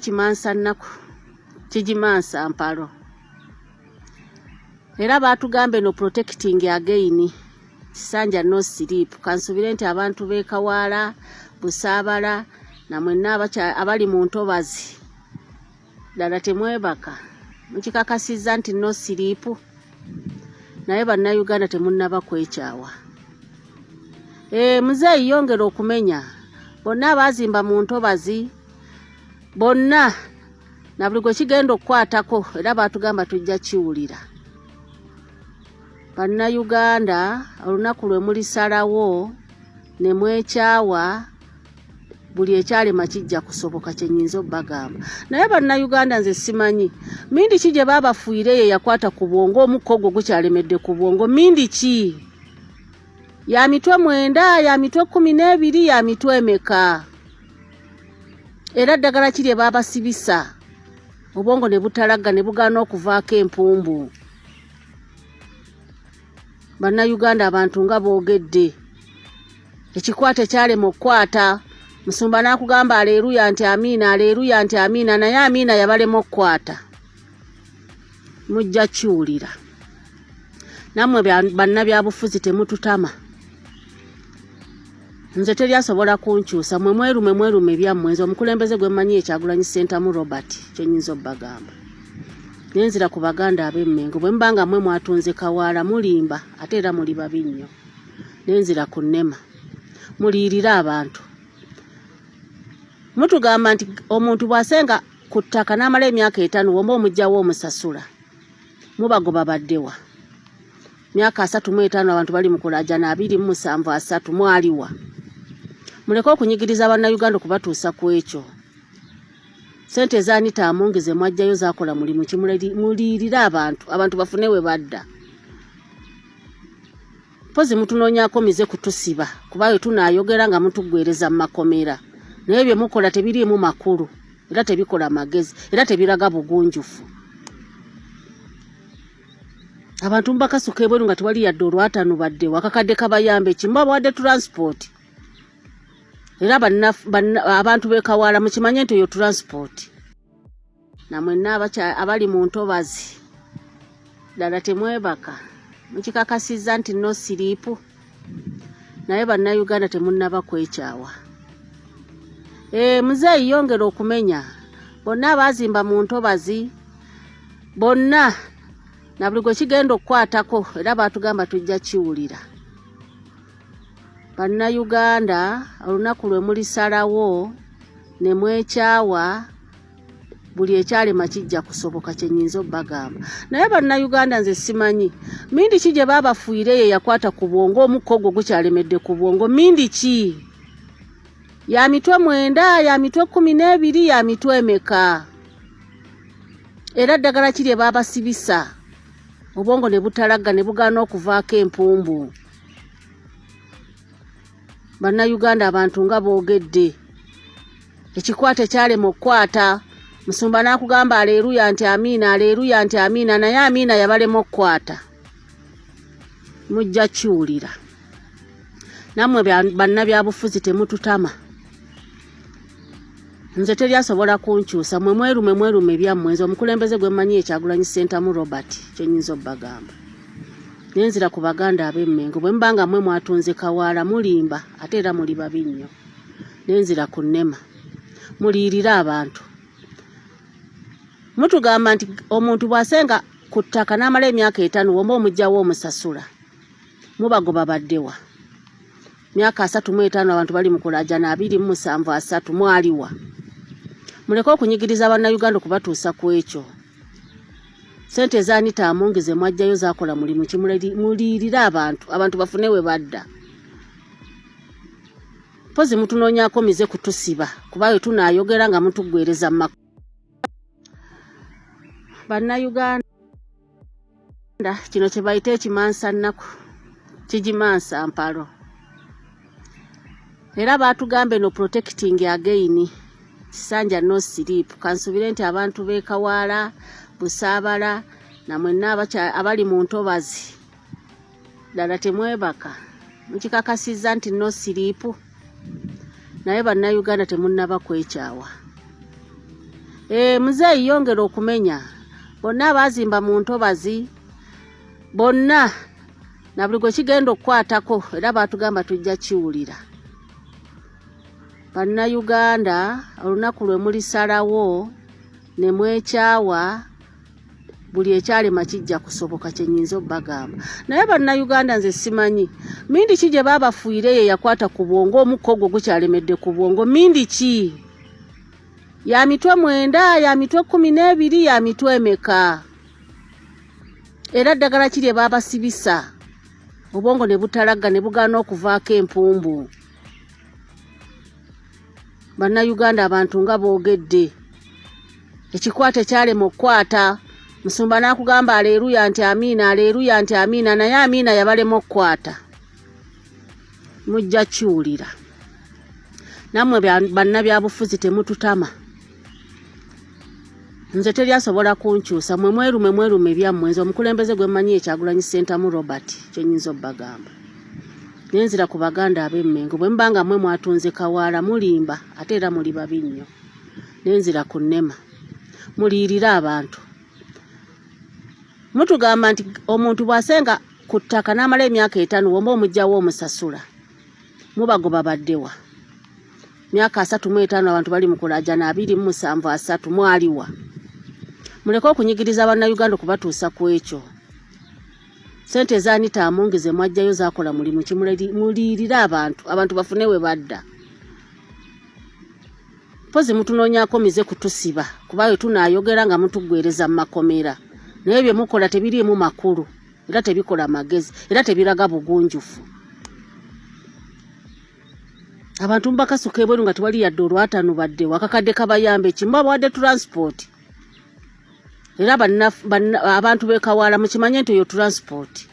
ekimansa nnaku kigimansa mpalo era baatugambe no protecting again Kisanja no sleep kansubire nti abantu b'Ekawaala Busaabala na mwenna abali mu ntobazi ddala temwebaka mukikakasizza nti no sleep naye bannayuganda temunnaba kwekyawa muzeeyi yongera okumenya bonna abazimba mu ntobazi bonna na buli gwe kigenda okukwatako era baatugamba tujja kiwulira bannayuganda olunaku lwe mulisalawo ne mwekyawa buli ekyalema kijja kusoboka kyennyinza obbagamba naye bannayuganda nze simanyi mindi ki gye baabafuire ye yakwata ku bwongo omukka ogwo gukyalemedde ku bwongo mindi ki ya mitwe 9 ya mitwe 12 ya mitwe emeka era ddagala ki lye baabasibisa obwongo ne butalaga ne bugaana okuvaako empumbu bannayuganda abantu nga boogedde ekikwate kyalema okukwata Musumba n'akugamba aleluya nti amiina naye amiina yabalema okukwata mujja kiwulira nammwe bannabyabufuzi temututama nze teryasobola kunkyusa mwe mwerume ebyammwe nze omukulembeze gwe mmanyi Kyagulanyi Ssentamu Robert kyennyinza obbagamba nenzira ku baganda ab'Emmengo bwe mbanga mmwe mwatunze Kawaala mulimba ate era muli babi nnyo nenzira ku nnema muliyirira abantu mutugamba nti omuntu bw'asenga ku ttaka n'amala emyaka 5 womba omugjawo omusasula mubagoba baddewa myaka 35 abantu bali mu kulaajana 273 mwaliwa muleke okunyigiriza bannayuganda okubatuusa ku ekyo sente zaanita amongeze mwajjayo zaakola mulimu muliyirira abantu bafune we badda pozi mutunoonyaako mize kutusiba kubayo tunaayogera nga mutugwereza mu makomera naye bye mukola tebiriimu makulu era tebikola magezi era tebiraga bugunjufu abantu mbakasuka ebweru nga tewali yadde olwatanu badde wakakadde kabayambe kimba bwadde transport era abantu b'Ekawaala mukimanye nti eyo transport na mwenna abali mu ntobazi ddala temwebaka mukikakasizza nti no sleep naye bannayuganda temunnaba kwekyawa muzeeyi yongera okumenya bonna abazimba mu ntobazi bonna na buli gwe kigenda okukwatako era baatugamba tujja kiwulira bannayuganda olunaku lwe mulisalawo ne mwekyawa buli ekyalema kijja kusoboka kyennyinza obbagamba naye bannayuganda nze simanyi mindi ki gye baabafuire ye yakwata ku bwongo omukka ogwo gukyalemedde ku bwongo mindi ki ya mitwe 9 ya mitwe 12 ya mitwe emeka era ddagala ki lye baabasibisa obwongo ne butalaga ne bugaana okuvaako empumbu bannayuganda abantu nga boogedde ekikwate kyalema okukwata Musumba n'akugamba aleluya nti amiina naye amiina yabalema okukwata mujja kiwulira nammwe bannabyabufuzi temututama nze teryasobola kunkyusa mwe mwerume ebyammwe nze omukulembeze gwe mmanyi Kyagulanyi Ssentamu Robert kyennyinza obbagamba nenzira ku baganda ab'Emmengo bwe mbanga mmwe mwatunze Kawaala mulimba ate era muli babi nnyo nenzira ku nnema muliyirira abantu mutugamba nti omuntu bw'asenga ku ttaka n'amala emyaka 5 womba omugjawo omusasula mubagoba baddewa myaka 35 abantu bali mu kulaajana 273 mwaliwa muleke okunyigiriza bannayuganda okubatuusa ku ekyo sente zaanita amongeze mwajjayo zaakola mulimu muliyirira abantu bafune we badda pozi mutunoonyaako mize kutusiba kubayo tunaayogera nga mutugwereza mu bannayuganda kino kye bayita ekimansa nnaku kigimansa mpalo era baatugambe no protecting again Kisanja no sleep kansubire nti abantu b'Ekawaala Busaabala na mwenna abali mu ntobazi ddala temwebaka mukikakasizza nti no sleep naye bannayuganda temunnaba kwekyawa Muzeeyi yongera okumenya bonna abazimba mu ntobazi bonna na buli gwe kigenda okukwatako era baatugamba tujja kiwulira. Bannayuganda olunaku lwe mulisalawo ne mwekyawa buli ekyalema kijja kusoboka kye nnyinza obbagamba. Naye bannayuganda nze simanyi mindi ki gye baabafuuyire ye yakwata ku bwongo omukka ogwo gukyalemedde ku bwongo mindi ki? Ya mitwe 9, ya mitwe 12, ya mitwe emeka? Era ddagala ki lye baabasibisa obwongo ne butalagga ne bugaana okuvaako empumbu? Bannayuganda abantu nga boogedde ekikwate kyalema okukwata. Musumba n'akugamba aleluya nti amiina, aleluya nti amiina, naye amiina yabalema okukwata. Mujja kiwulira. Nammwe bannabyabufuzi temututama. Nze teri asobola kunkyusa, mwe mwerume byammwe. Nze omukulembeze gwe mmanyi Kyagulanyi Ssentamu Robert kye nnyinza obbagamba. Nenzira ku Baganda ab'Emmengo bwe mbanga mmwe mwatunze kawaala mulimba ate era muli babi nnyo. Nenzira ku Nnema muliirira abantu. Mutugamba nti omuntu bw'asenga ku ttaka n'amala emyaka 5 womba omugjawo omusasula. Mubagoba baddewa. Myaka 35 abantu bali mu kulaajana 27 mwaliwa. Muleke okunyigiriza bannayuganda okubatuusa ku ekyo. Sente za Anita Amongi ze mwajjayo zaakola mulimu ki? Muliirira abantu bafune we badda. Pozi mutunoonyaako mize kutusiba kuba we tunaayogera nga mutugwereza mu makomera. Naye bye mukola tebiriimu makulu era tebikola magezi era tebiraga bugunjufu. Abantu mbakasuka ebweru nga tewali yadde olwatanu badde wakakadde kabayambe kimba bawadde transport. Era abantu b'ekawaala mukimanye nti eyo transport.